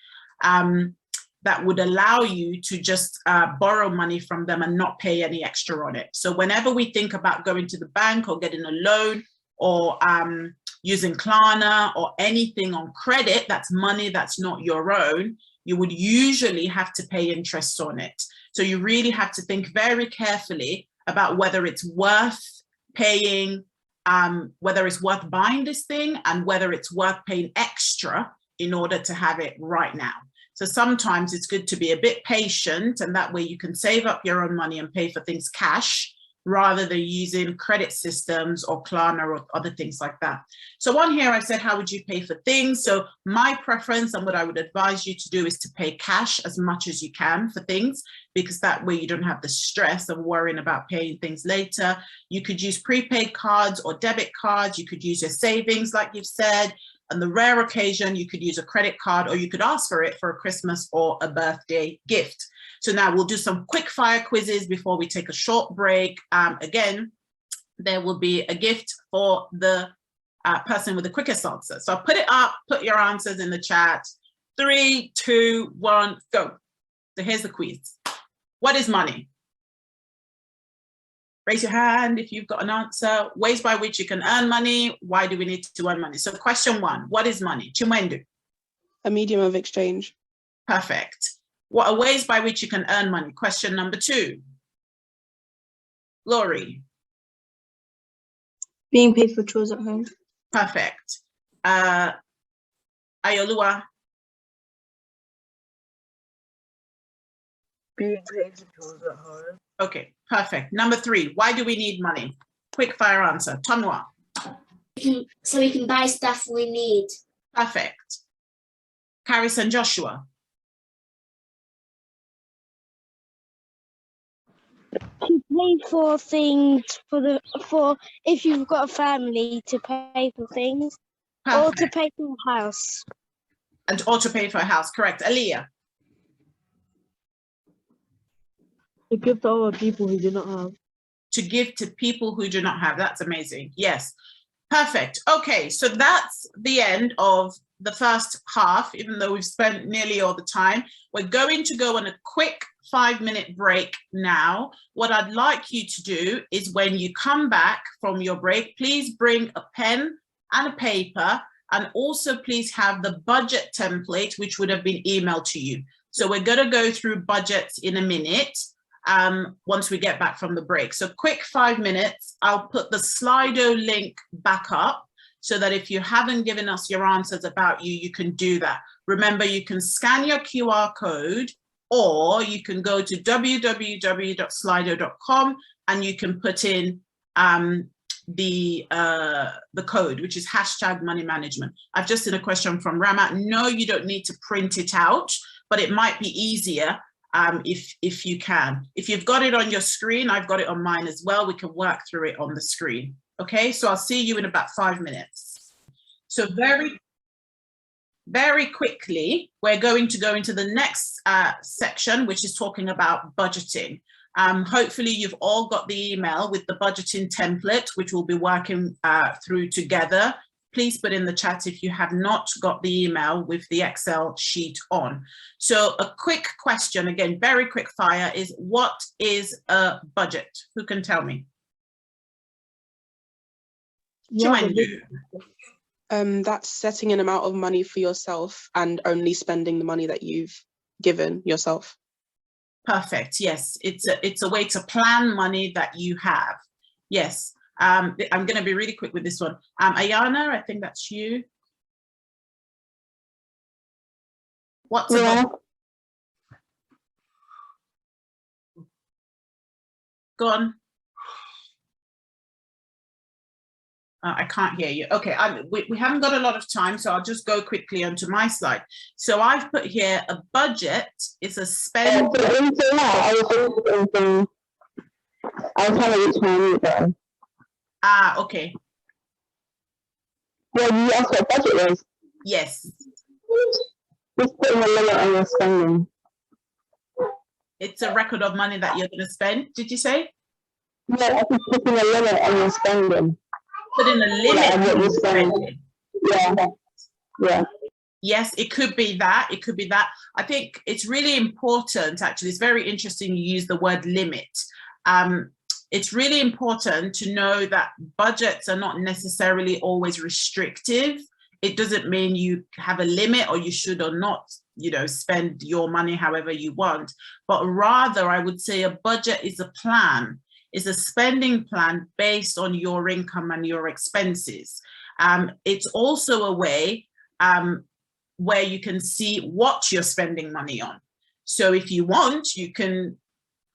that would allow you to just borrow money from them and not pay any extra on it. So whenever we think about going to the bank or getting a loan or using Klarna or anything on credit, that's money that's not your own, you would usually have to pay interest on it. So you really have to think very carefully about whether it's worth paying, whether it's worth buying this thing, and whether it's worth paying extra in order to have it right now. So sometimes it's good to be a bit patient, and that way you can save up your own money and pay for things cash, rather than using credit systems or Klarna or other things like that. So on here, I said, how would you pay for things? So my preference and what I would advise you to do is to pay cash as much as you can for things, because that way you don't have the stress of worrying about paying things later. You could use prepaid cards or debit cards. You could use your savings, like you've said. On the rare occasion, you could use a credit card, or you could ask for it for a Christmas or a birthday gift. So now we'll do some quick fire quizzes before we take a short break. Again, there will be a gift for the person with the quickest answer. So I'll put it up, put your answers in the chat. 3, 2, 1, go. So here's the quiz. What is money? Raise your hand if you've got an answer. Ways by which you can earn money. Why do we need to earn money? So question 1, what is money? Chimwendu. A medium of exchange. Perfect. What are ways by which you can earn money? Question number 2. Laurie. Being paid for chores at home. Perfect. Ayolua. Being paid for chores at home. Okay, perfect. Number 3, why do we need money? Quick fire answer. Tonwa. So we can buy stuff we need. Perfect. Caris and Joshua. to pay for things for if you've got a family to pay for things, or to pay for a house. And or to pay for a house, correct. Aaliyah? To give to other people who do not have. To give to people who do not have. That's amazing. Yes. Perfect. Okay, so that's the end of the first half, even though we've spent nearly all the time. We're going to go on a quick 5-minute break now. What I'd like you to do is when you come back from your break, please bring a pen and a paper, and also please have the budget template, which would have been emailed to you. So we're going to go through budgets in a minute. Once we get back from the break. So quick 5 minutes, I'll put the Slido link back up so that if you haven't given us your answers about you, you can do that. Remember, you can scan your QR code, or you can go to www.slido.com and you can put in the code, which is #moneymanagement. I've just seen a question from Rama. No, you don't need to print it out, but it might be easier if you can. If you've got it on your screen, I've got it on mine as well. We can work through it on the screen. Okay, so I'll see you in about 5 minutes. So very quickly, we're going to go into the next section, which is talking about budgeting. Hopefully you've all got the email with the budgeting template, which we'll be working through together. Please put in the chat if you have not got the email with the Excel sheet on. So a quick question, again, very quick fire, is what is a budget? Who can tell me? That's setting an amount of money for yourself and only spending the money that you've given yourself. Perfect. Yes, it's a way to plan money that you have. Yes. I'm going to be really quick with this one. Ayana, I think that's you. What's a budget? Go on. I can't hear you. Okay, we haven't got a lot of time, so I'll just go quickly onto my slide. So I've put here a budget is a spend. I was trying to reach my mute button. Ah, okay. Well, you asked what budget was? Yes. Just putting a limit on your spending. It's a record of money that you're going to spend, did you say? No, I think putting a limit on your spending. Putting a limit on your spending. Yeah. Yeah. Yes, it could be that. It could be that. I think it's really important, actually. It's very interesting you use the word limit. It's really important to know that budgets are not necessarily always restrictive. It doesn't mean you have a limit or you should or not, spend your money however you want. But rather, I would say a budget is a plan, is a spending plan based on your income and your expenses. It's also a way where you can see what you're spending money on. So if you want, you can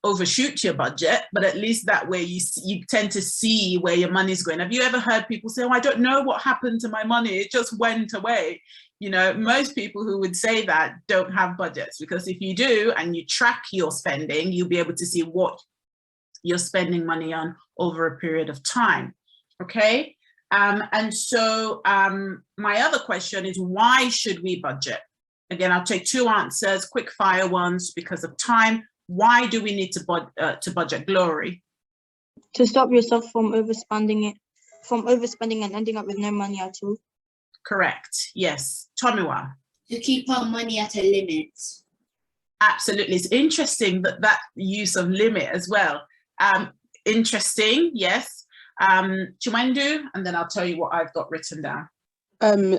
overshoot your budget, but at least that way you tend to see where your money is going. Have you ever heard people say, oh, I don't know what happened to my money, it just went away? Most people who would say that don't have budgets, because if you do and you track your spending, you'll be able to see what you're spending money on over a period of time. Okay. And so my other question is, why should we budget? Again, I'll take two answers, quick fire ones because of time. Why do we need to budget, Glory? To stop yourself from overspending and ending up with no money at all. Correct. Yes. Tomiwa? To keep our money at a limit. Absolutely. It's interesting that use of limit as well. Interesting. Yes. Chiwendu, and then I'll tell you what I've got written down.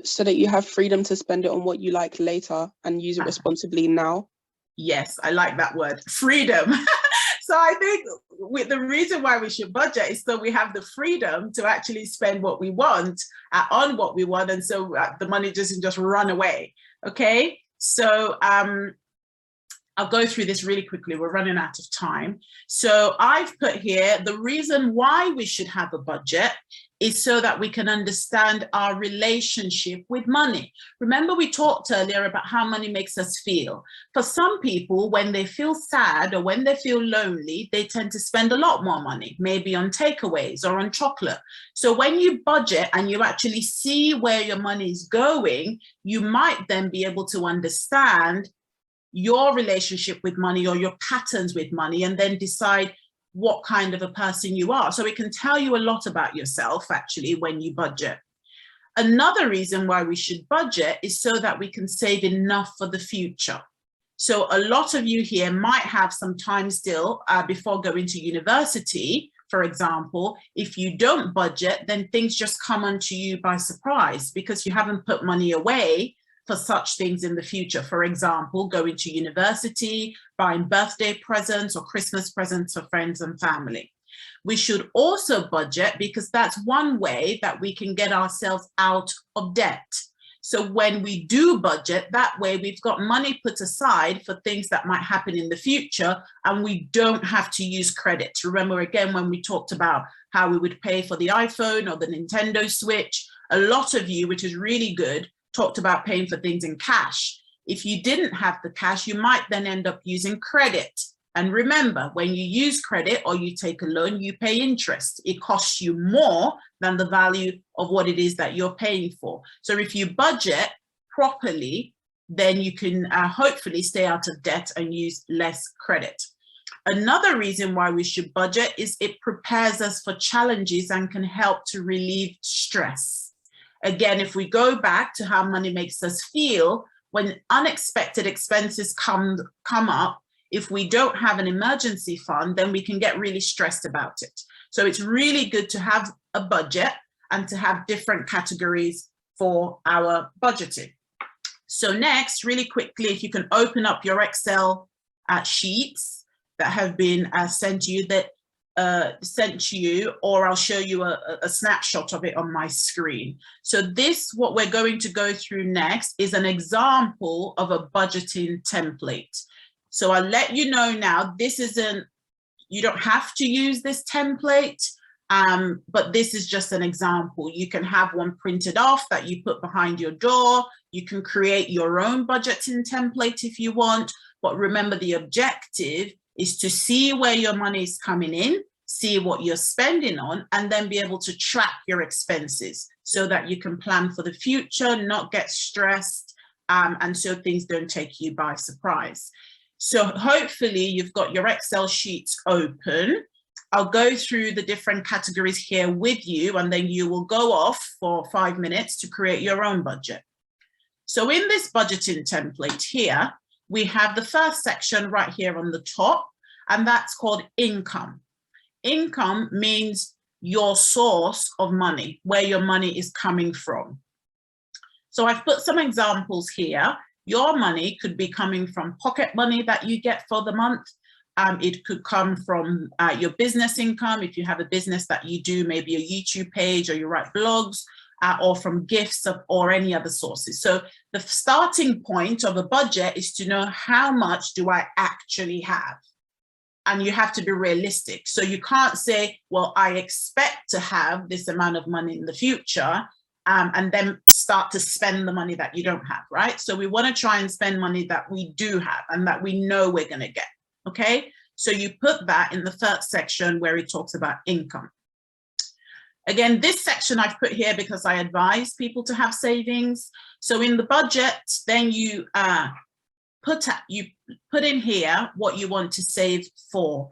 So that you have freedom to spend it on what you like later and use it responsibly now. Yes, I like that word, freedom. So I think the reason why we should budget is so we have the freedom to actually spend what we want on what we want, and so the money doesn't just run away. Okay, so I'll go through this really quickly. We're running out of time. So I've put here the reason why we should have a budget is so that we can understand our relationship with money. Remember, we talked earlier about how money makes us feel. For some people, when they feel sad or when they feel lonely, they tend to spend a lot more money, maybe on takeaways or on chocolate. So when you budget and you actually see where your money is going, you might then be able to understand your relationship with money or your patterns with money, and then decide what kind of a person you are. So it can tell you a lot about yourself actually when you budget. Another reason why we should budget is so that we can save enough for the future. So a lot of you here might have some time still before going to university, for example. If you don't budget, then things just come onto you by surprise because you haven't put money away for such things in the future. For example, going to university, buying birthday presents or Christmas presents for friends and family. We should also budget because that's one way that we can get ourselves out of debt. So when we do budget, that way we've got money put aside for things that might happen in the future, and we don't have to use credit. Remember again, when we talked about how we would pay for the iPhone or the Nintendo Switch, a lot of you, which is really good, talked about paying for things in cash. If you didn't have the cash, you might then end up using credit. And remember, when you use credit or you take a loan, you pay interest. It costs you more than the value of what it is that you're paying for. So if you budget properly, then you can hopefully stay out of debt and use less credit. Another reason why we should budget is it prepares us for challenges and can help to relieve stress. Again, if we go back to how money makes us feel, when unexpected expenses come up, if we don't have an emergency fund, then we can get really stressed about it. So it's really good to have a budget and to have different categories for our budgeting. So next, really quickly, if you can open up your Excel sheets that have been sent to you, or I'll show you a snapshot of it on my screen. So this, what we're going to go through next, is an example of a budgeting template. So I'll let you know now, this isn't, you don't have to use this template, but this is just an example. You can have one printed off that you put behind your door. You can create your own budgeting template if you want, but remember the objective is to see where your money is coming in, see what you're spending on, and then be able to track your expenses so that you can plan for the future, not get stressed, and so things don't take you by surprise. So hopefully you've got your Excel sheets open. I'll go through the different categories here with you, and then you will go off for 5 minutes to create your own budget. So in this budgeting template here, we have the first section right here on the top, and that's called income. Income means your source of money, where your money is coming from. So I've put some examples here. Your money could be coming from pocket money that you get for the month. It could come from your business income, if you have a business that you do, maybe a YouTube page or you write blogs, or from gifts or any other sources. So the starting point of a budget is to know how much do I actually have? And you have to be realistic. So you can't say, well, I expect to have this amount of money in the future, and then start to spend the money that you don't have, right? So we want to try and spend money that we do have and that we know we're going to get, okay? So you put that in the first section where it talks about income. Again, this section I've put here because I advise people to have savings. So in the budget, then you put in here what you want to save for.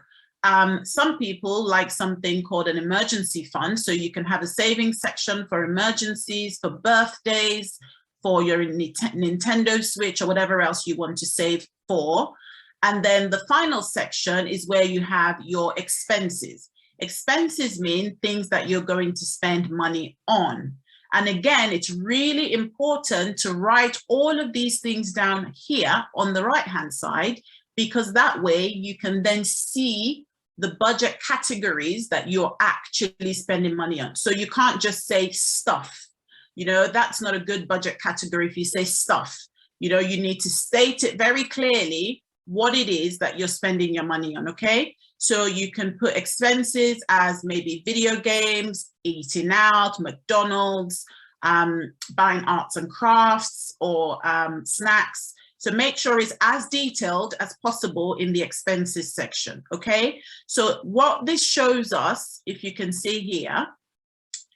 Some people like something called an emergency fund. So you can have a savings section for emergencies, for birthdays, for your Nintendo Switch or whatever else you want to save for. And then the final section is where you have your expenses. Expenses mean things that you're going to spend money on. And again, it's really important to write all of these things down here on the right-hand side, because that way you can then see the budget categories that you're actually spending money on. So you can't just say stuff. You know, that's not a good budget category if you say stuff. You know, you need to state it very clearly what it is that you're spending your money on, okay? So you can put expenses as maybe video games, eating out, McDonald's, buying arts and crafts, or snacks. So make sure it's as detailed as possible in the expenses section, okay? So what this shows us, if you can see here,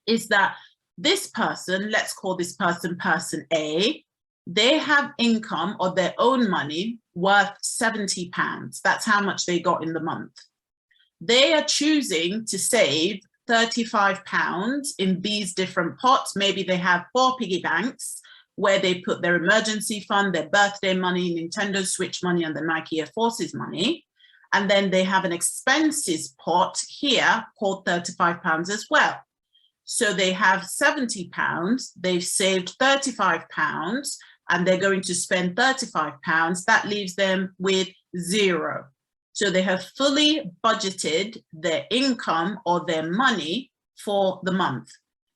is that this person, let's call this person person A, they have income or their own money worth £70. That's how much they got in the month. They are choosing to save £35 in these different pots. Maybe they have 4 piggy banks where they put their emergency fund, their birthday money, Nintendo Switch money, and the Nike Air Forces money. And then they have an expenses pot here called £35 as well. So they have £70, they've saved £35, and they're going to spend £35. That leaves them with 0. So they have fully budgeted their income or their money for the month.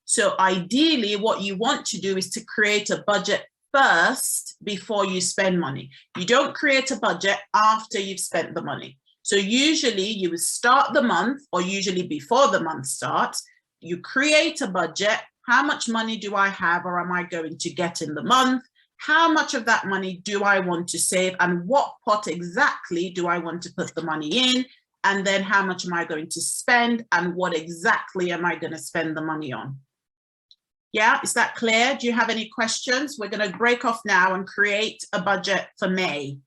So ideally, what you want to do is to create a budget first before you spend money. You don't create a budget after you've spent the money. So usually you would start the month, or usually before the month starts, you create a budget. How much money do I have or am I going to get in the month? How much of that money do I want to save, and what pot exactly do I want to put the money in? And then how much am I going to spend, and what exactly am I going to spend the money on? Yeah, is that clear? Do you have any questions? We're going to break off now and create a budget for May.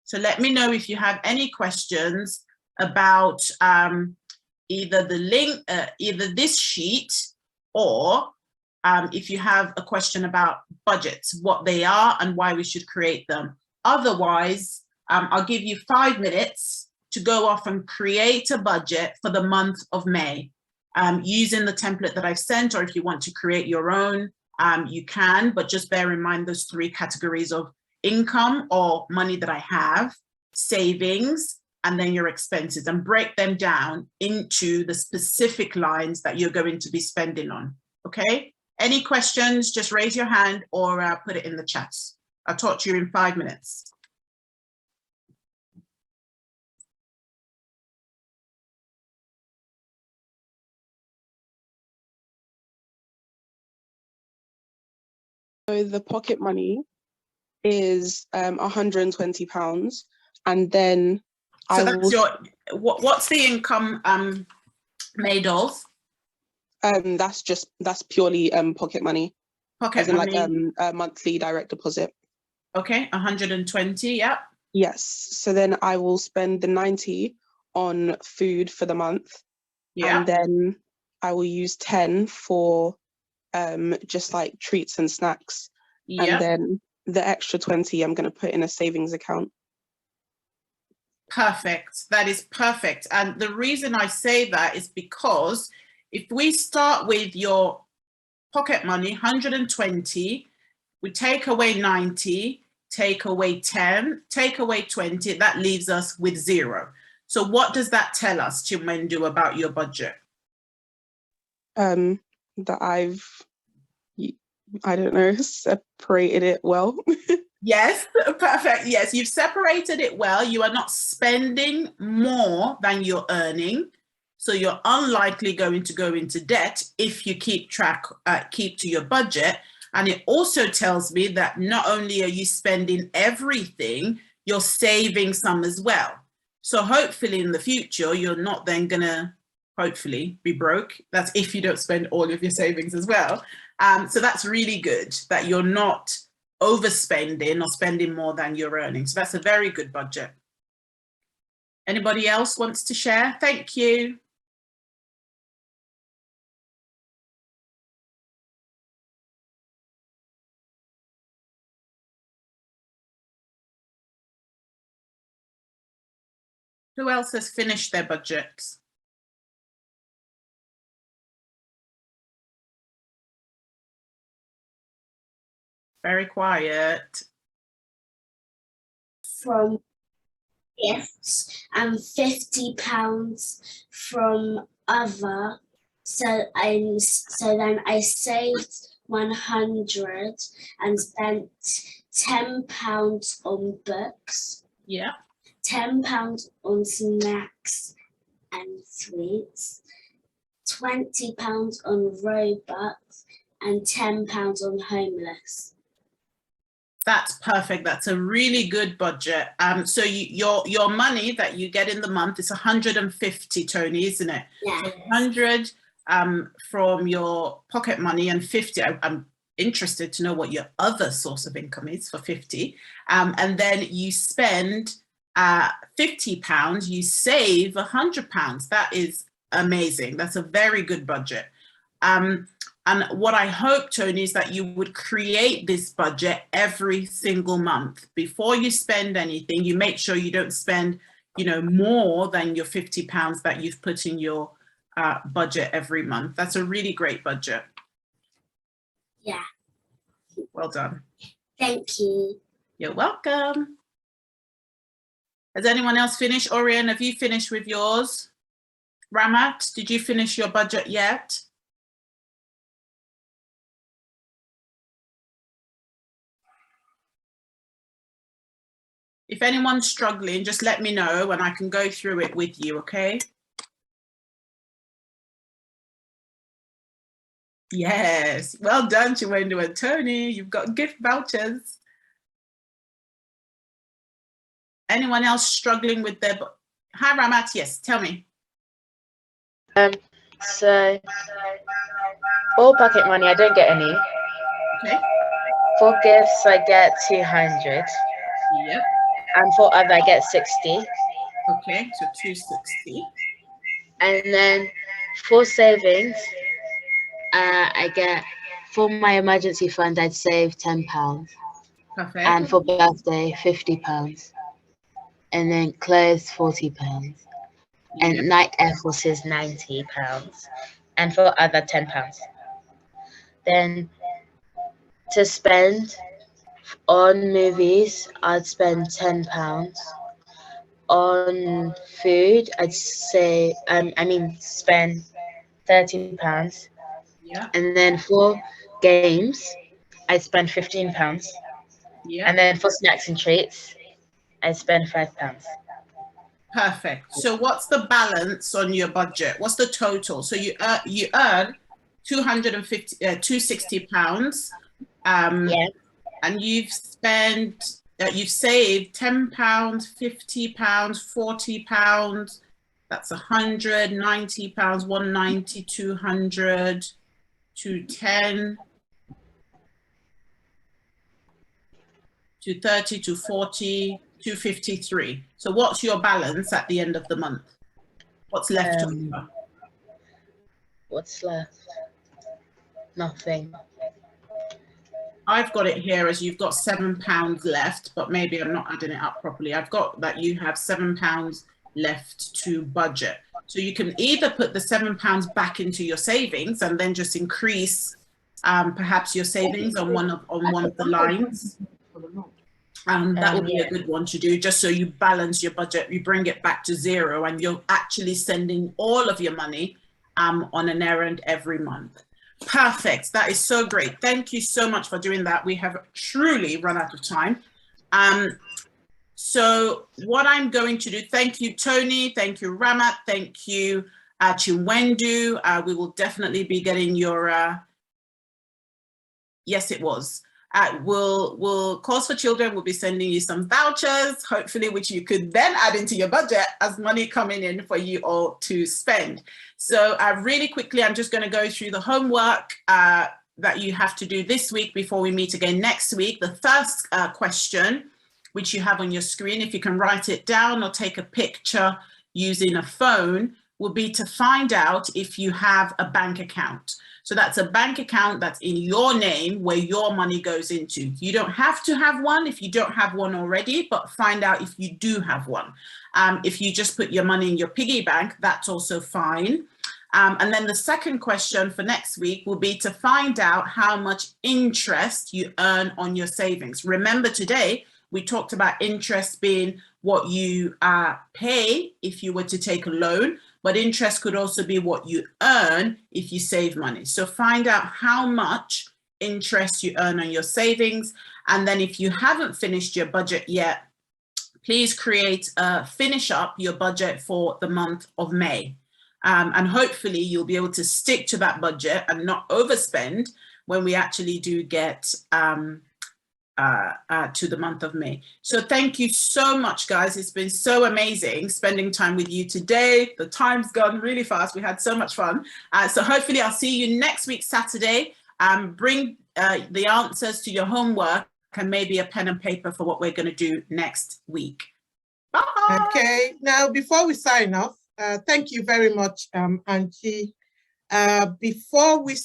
So let me know if you have any questions about either the link, either this sheet, or if you have a question about budgets, what they are and why we should create them. Otherwise, I'll give you 5 minutes to go off and create a budget for the month of May using the template that I've sent, or if you want to create your own, you can, but just bear in mind those 3 categories of income or money that I have, savings, and then your expenses, and break them down into the specific lines that you're going to be spending on, okay? Any questions, just raise your hand or put it in the chat. I'll talk to you in 5 minutes. So the pocket money is £120, and then so that's your what's the income made of? That's purely pocket money. Pocket money, money, like a monthly direct deposit. Okay, 120. Yeah. Yes. So then I will spend the 90 on food for the month. Yeah. And then I will use 10 for just like treats and snacks. Yeah. And then the extra 20 I'm going to put in a savings account. Perfect. That is perfect. And the reason I say that is because if we start with your pocket money, 120, we take away 90, take away 10, take away 20, that leaves us with 0. So what does that tell us, Chimendu, about your budget? That I don't know, separated it well. Yes, perfect. Yes, you've separated it well. You are not spending more than you're earning. So you're unlikely going to go into debt if you keep to your budget. And it also tells me that not only are you spending everything, you're saving some as well. So hopefully in the future, you're not then gonna hopefully be broke. That's if you don't spend all of your savings as well. So that's really good that you're not overspending or spending more than you're earning. So that's a very good budget. Anybody else wants to share? Thank you. Who else has finished their budgets? Very quiet. From gifts and £50 from other. So then I saved 100 and spent £10 on books. Yeah. £10 on snacks and sweets, £20 on Robux, and £10 on homeless. That's perfect. That's a really good budget. So your money that you get in the month is 150, Tony, isn't it? Yeah. So 100 from your pocket money and 50. I'm interested to know what your other source of income is for 50. And then you spend £50. You save £100. That is amazing. That's a very good budget. And what I hope, Tony, is that you would create this budget every single month. Before you spend anything, you make sure you don't spend, more than your £50 that you've put in your budget every month. That's a really great budget. Yeah. Well done. Thank you. You're welcome. Has anyone else finished? Orion, have you finished with yours? Ramat, did you finish your budget yet? If anyone's struggling, just let me know and I can go through it with you, okay? Yes, well done, Chiwendo and Tony. You've got gift vouchers. Anyone else struggling with their... Hi, Ramat, yes, tell me. So for pocket money, I don't get any. Okay. For gifts, I get 200. Yep. And for other, I get 60. Okay, so 260. And then for savings, I get, for my emergency fund, I'd save £10. Perfect. And for birthday, £50. And then clothes, £40. And Nike Air Forces, £90. And for other, £10. Then to spend on movies, I'd spend £10. On food, I'd say, spend £30. Yeah. And then for games, I'd spend £15. Yeah. And then for snacks and treats, I'd spend £5. Perfect. So what's the balance on your budget? What's the total? So you earn £260. Yeah. And you've spent, you've saved £10, £50, £40. That's £100, £90, £190, £200, £210, £230, £240, £253. So what's your balance at the end of the month? What's left over? What's left? Nothing. I've got it here as you've got £7 left, but maybe I'm not adding it up properly. I've got that you have £7 left to budget. So you can either put the £7 back into your savings and then just increase perhaps your savings on one of the lines. That would be a good one to do, just so you balance your budget, you bring it back to zero, and you're actually sending all of your money on an errand every month. Perfect. That is so great. Thank you so much for doing that. We have truly run out of time. So what I'm going to do, thank you, Tony. Thank you, Ramat. Thank you, Chiwendu. We will definitely be getting your, yes, it was. We'll Cause for Children will be sending you some vouchers, hopefully, which you could then add into your budget as money coming in for you all to spend. So really quickly, I'm just going to go through the homework that you have to do this week before we meet again next week. The first question, which you have on your screen, if you can write it down or take a picture using a phone, will be to find out if you have a bank account. So that's a bank account that's in your name where your money goes into. You don't have to have one if you don't have one already, but find out if you do have one. If you just put your money in your piggy bank, that's also fine. And then the second question for next week will be to find out how much interest you earn on your savings. Remember today, we talked about interest being what you pay if you were to take a loan, but interest could also be what you earn if you save money. So find out how much interest you earn on your savings. And then if you haven't finished your budget yet, please finish up your budget for the month of May. And hopefully you'll be able to stick to that budget and not overspend when we actually do get to the month of May. So thank you so much, guys. It's been so amazing spending time with you today. The time's gone really fast. We had so much fun. So hopefully I'll see you next week, Saturday. Bring the answers to your homework and maybe a pen and paper for what we're going to do next week. Bye. Okay, now before we sign off, thank you very much, Angie. Before we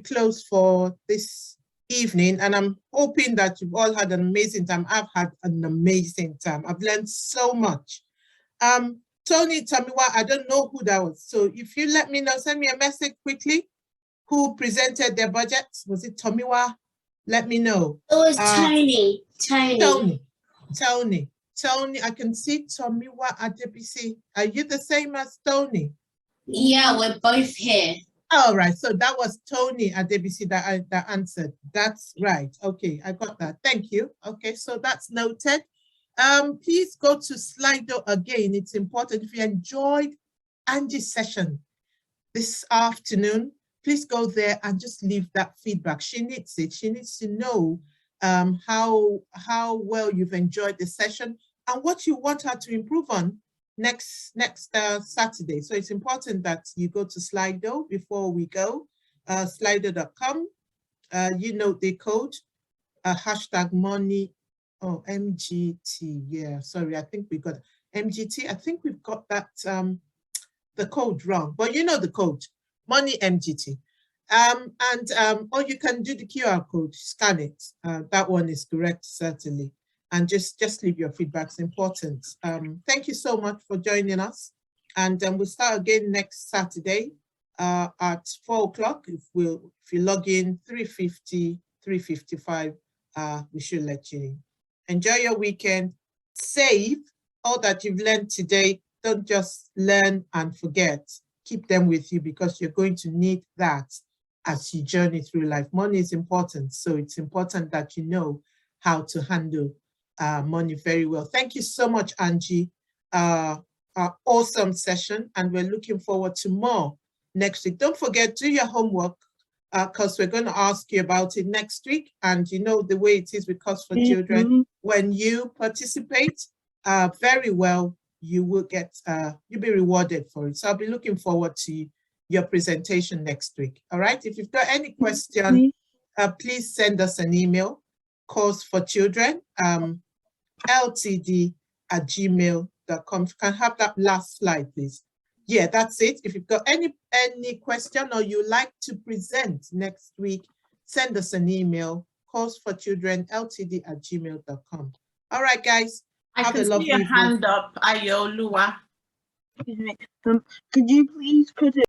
close for this evening, and I'm hoping that you've all had an amazing time. I've had an amazing time. I've learned so much. Tony, Tomiwa, I don't know who that was. So if you let me know, send me a message quickly. Who presented their budgets? Was it Tomiwa? Let me know. It was Tony. Tony, I can see Tomiwa Adebisi. Are you the same as Tony? Yeah, we're both here. All right, so that was Tony Adebisi that answered. That's right. Okay, I got that. Thank you. Okay, so that's noted. Please go to Slido again. It's important. If you enjoyed Angie's session this afternoon, please go there and just leave that feedback. She needs it. She needs to know how well you've enjoyed the session and what you want her to improve on next Saturday. So it's important that you go to Slido before we go, slido.com. You note the code, hashtag money, MGT. Yeah, sorry, I think we got MGT. I think we've got that, the code wrong, but you know the code. Money MGT. Or you can do the QR code, scan it. That one is correct, certainly. And just leave your feedback, it's important. Thank you so much for joining us. And we'll start again next Saturday at 4 o'clock. If you log in 3:50, 3:55, we should let you in. Enjoy your weekend. Save all that you've learned today. Don't just learn and forget. Keep them with you because you're going to need that as you journey through life. Money is important, so it's important that you know how to handle money very well. Thank you so much, Angie. Awesome session, and we're looking forward to more next week. Don't forget, do your homework because we're going to ask you about it next week. And you know the way it is with Cause for Children, when you participate very well, you will get, you'll be rewarded for it. So I'll be looking forward to your presentation next week. All right. If you've got any question, please send us an email, Cause for Children, ltd@gmail.com. You can have that last slide, please. Yeah, that's it. If you've got any question or you like to present next week, send us an email, Cause for Children, ltd@gmail.com. All right, guys. I can see your hand up, Ayoluwa. Excuse me. Could you please put it